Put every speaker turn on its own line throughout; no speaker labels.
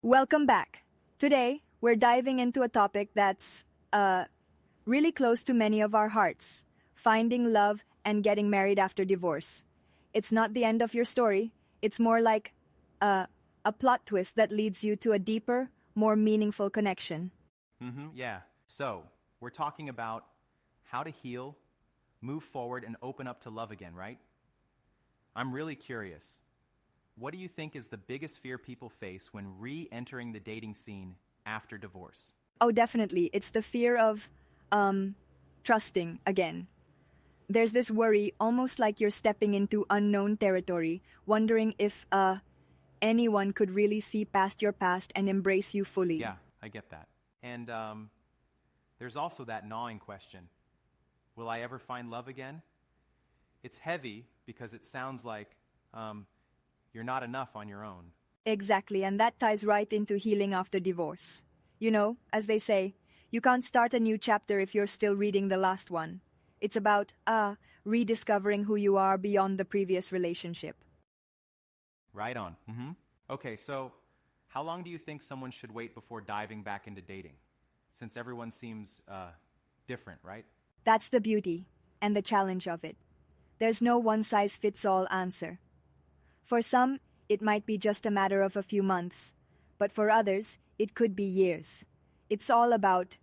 Welcome back. Today, we're diving into a topic that's really close to many of our hearts: finding love and getting married after divorce. It's not the end of your story, it's more like a plot twist that leads you to a deeper, more meaningful connection.
Yeah. So, we're talking about how to heal, move forward, and open up to love again, right? I'm really curious. What do you think is the biggest fear people face when re entering the dating scene after divorce?
Oh, definitely. It's the fear of trusting again. There's this worry, almost like you're stepping into unknown territory, wondering if anyone could really see past your past and embrace you fully.
Yeah, I get that. And there's also that gnawing question: will I ever find love again? It's heavy because it sounds like you're not enough on your own.
Exactly, and that ties right into healing after divorce. You know, as they say, you can't start a new chapter if you're still reading the last one. It's about, rediscovering who you are beyond the previous relationship.
Right on. Okay, so how long do you think someone should wait before diving back into dating? Since everyone seems different, right?
That's the beauty and the challenge of it. There's no one-size-fits-all answer. For some, it might be just a matter of a few months, but for others, it could be years. It's all about,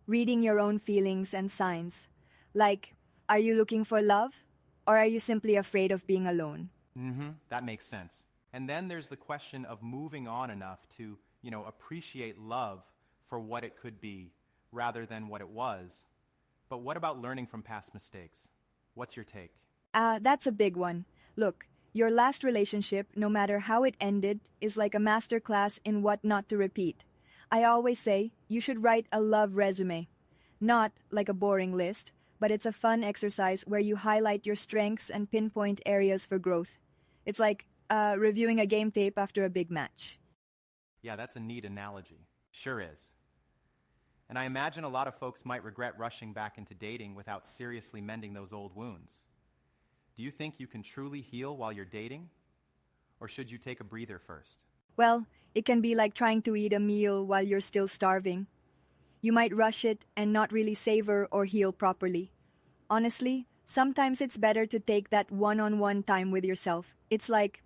reading your own feelings and signs. Like, are you looking for love? Or are you simply afraid of being alone?
That makes sense. And then there's the question of moving on enough to, appreciate love for what it could be rather than what it was. But what about learning from past mistakes? What's your take?
That's a big one. Look, your last relationship, no matter how it ended, is like a masterclass in what not to repeat. I always say you should write a love resume. Not like a boring list, but it's a fun exercise where you highlight your strengths and pinpoint areas for growth. It's like reviewing a game tape after a big match.
Yeah, that's a neat analogy. Sure is. And I imagine a lot of folks might regret rushing back into dating without seriously mending those old wounds. Do you think you can truly heal while you're dating? Or should you take a breather first?
Well, it can be like trying to eat a meal while you're still starving. You might rush it and not really savor or heal properly. Honestly, sometimes it's better to take that one-on-one time with yourself. It's like,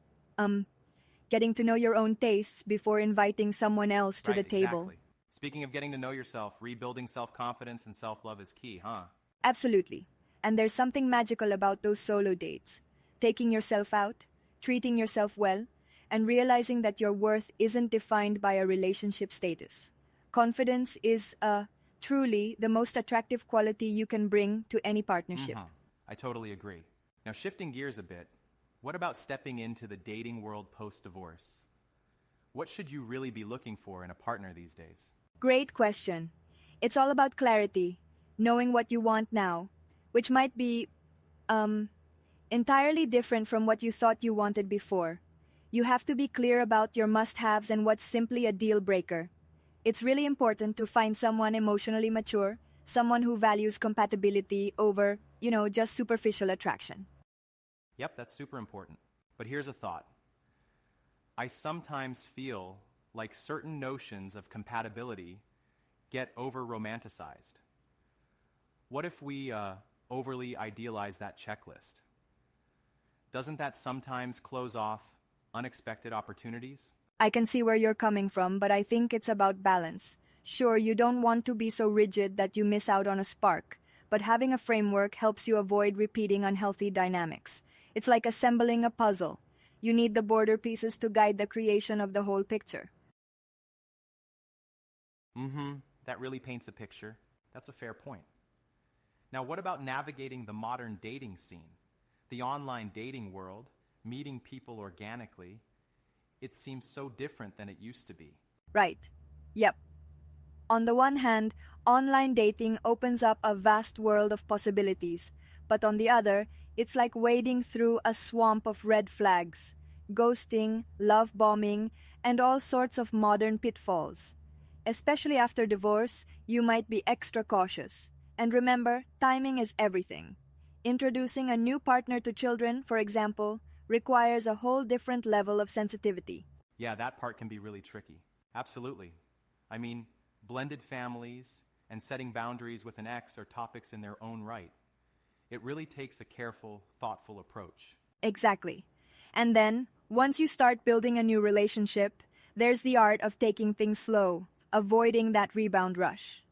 getting to know your own tastes before inviting someone else to the table.
Exactly. Speaking of getting to know yourself, rebuilding self-confidence and self-love is key, huh?
Absolutely. And there's something magical about those solo dates. Taking yourself out, treating yourself well, and realizing that your worth isn't defined by a relationship status. Confidence is truly the most attractive quality you can bring to any partnership.
I totally agree. Now, shifting gears a bit, what about stepping into the dating world post-divorce? What should you really be looking for in a partner these days?
Great question. It's all about clarity, knowing what you want now, which might be entirely different from what you thought you wanted before. You have to be clear about your must-haves and what's simply a deal breaker. It's really important to find someone emotionally mature, someone who values compatibility over, just superficial attraction.
Yep, that's super important. But here's a thought. I sometimes feel like certain notions of compatibility get over-romanticized. What if we overly idealize that checklist? Doesn't that sometimes close off unexpected opportunities?
I can see where you're coming from, but I think it's about balance. Sure, you don't want to be so rigid that you miss out on a spark, but having a framework helps you avoid repeating unhealthy dynamics. It's like assembling a puzzle. You need the border pieces to guide the creation of the whole picture.
That really paints a picture. That's a fair point. Now, what about navigating the modern dating scene? The online dating world, meeting people organically, it seems so different than it used to be.
Right. Yep. On the one hand, online dating opens up a vast world of possibilities, but on the other, it's like wading through a swamp of red flags, ghosting, love bombing, and all sorts of modern pitfalls. Especially after divorce, you might be extra cautious. And remember, timing is everything. Introducing a new partner to children, for example, requires a whole different level of sensitivity.
Yeah, that part can be really tricky. Absolutely. I mean, blended families and setting boundaries with an ex are topics in their own right. It really takes a careful, thoughtful approach.
Exactly. And then, once you start building a new relationship, there's the art of taking things slow, avoiding that rebound rush.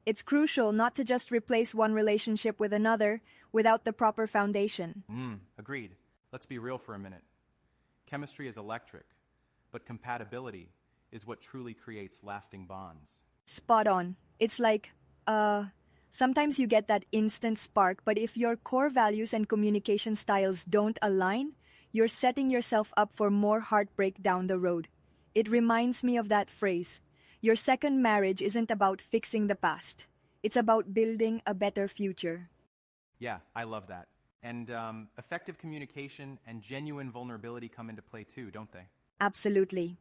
It's crucial not to just replace one relationship with another without the proper foundation.
Agreed. Let's be real for a minute. Chemistry is electric, but compatibility is what truly creates lasting bonds.
Spot on. It's like, sometimes you get that instant spark, but if your core values and communication styles don't align, you're setting yourself up for more heartbreak down the road. It reminds me of that phrase: your second marriage isn't about fixing the past. It's about building a better future.
Yeah, I love that. And effective communication and genuine vulnerability come into play too, don't they?
Absolutely.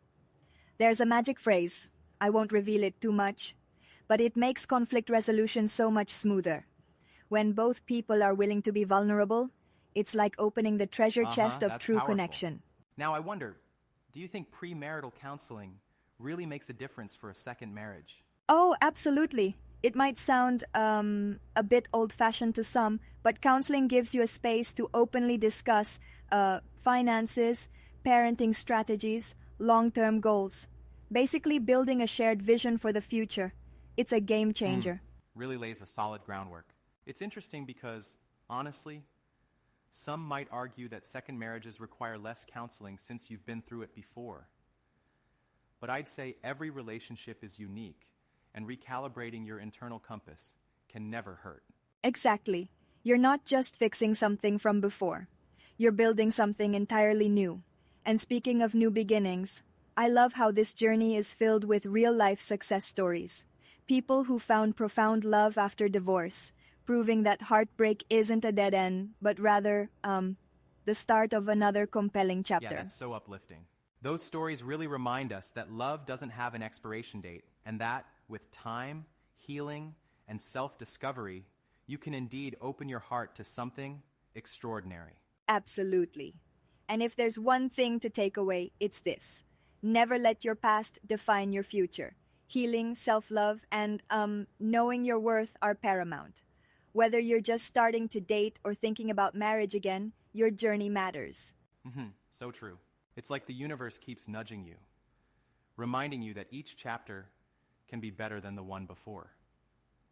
There's a magic phrase. I won't reveal it too much, but it makes conflict resolution so much smoother. When both people are willing to be vulnerable, it's like opening the treasure chest of
that's
true
powerful.
connection.
Now I wonder, do you think premarital counseling really makes a difference for a second marriage?
Oh, absolutely. It might sound a bit old-fashioned to some, but counseling gives you a space to openly discuss finances, parenting strategies, long-term goals. Basically building a shared vision for the future. It's a game changer.
Really lays a solid groundwork. It's interesting because, honestly, some might argue that second marriages require less counseling since you've been through it before. But I'd say every relationship is unique, and recalibrating your internal compass can never hurt.
Exactly. You're not just fixing something from before. You're building something entirely new. And speaking of new beginnings, I love how this journey is filled with real-life success stories. People who found profound love after divorce, proving that heartbreak isn't a dead end, but rather, the start of another compelling chapter.
Yeah, that's so uplifting. Those stories really remind us that love doesn't have an expiration date, and that, with time, healing, and self-discovery, you can indeed open your heart to something extraordinary.
Absolutely. And if there's one thing to take away, it's this. Never let your past define your future. Healing, self-love, and knowing your worth are paramount. Whether you're just starting to date or thinking about marriage again, your journey matters.
So true. It's like the universe keeps nudging you, reminding you that each chapter can be better than the one before.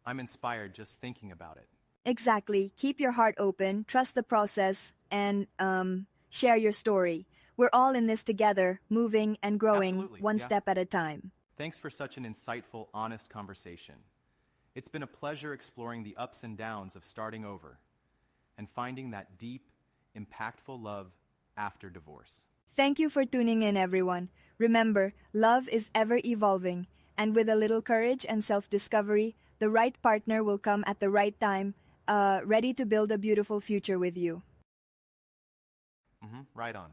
I'm inspired just thinking about it.
Exactly. Keep your heart open, trust the process, and share your story. We're all in this together, moving and growing
Absolutely,
one
yeah.
step at a time.
Thanks for such an insightful, honest conversation. It's been a pleasure exploring the ups and downs of starting over and finding that deep, impactful love after divorce.
Thank you for tuning in, everyone. Remember, love is ever evolving, and with a little courage and self-discovery, the right partner will come at the right time, ready to build a beautiful future with you.
Right on.